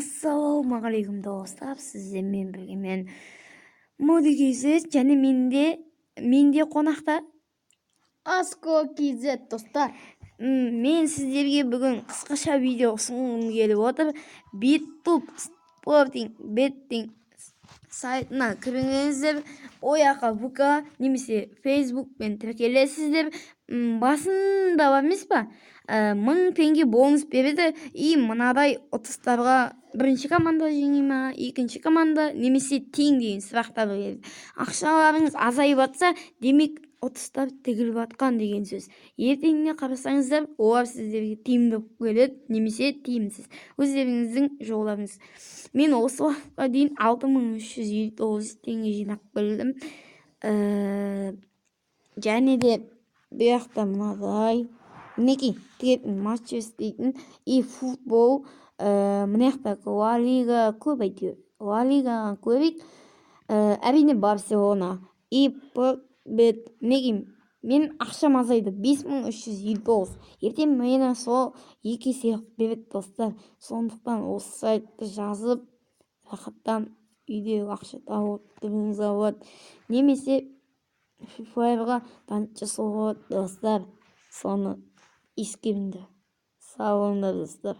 Ассалаумағалейкум достар, сіздермен бірге мен Модикейсіз және менде қонақта Аско KZ достар. мен сіздерге бүгін қысқаша видео ұсынғым келіп отыр. BitTube Sporting Betting сайтына кіріңіздер, ояққа ВК немесе Фейсбукпен тіркелесіздер. Басында бар емес па, 1000 теңге бонус береді. И мынадай ұтыстарға бірінші команда жеңе ма, екінші команда немесе тең деген сұрақтар береді. Ақшаларыңыз азайып жатса, демек ұтыстар тігіліп жатқан деген сөз. Ертеңіне қарасаңыздар, олар сіздерге тиімді келеді немесе тиімсіз. Өздеріңіздің жолдарыңыз. Мен осы уақытқа дейін 6359 теңге жинап білдім. Және де бұяқта мынадай мінекей тігетін матч істейтін и футбол, мынаяқта Ла Лига көп әйтеуір. Ла Лигаға көрейік. Әрине Барселона и бет мінекей мен ақшам азайды 5359. Ертең мені сол екі есе береді достар. Сондықтан осы сайтты жазып рахаттан үйде ақша тауып тұрыңызға болады. Немесе FIFA-ға танып жасауға болады достар. Соны ескеріңдер. Сау болыңдар достар.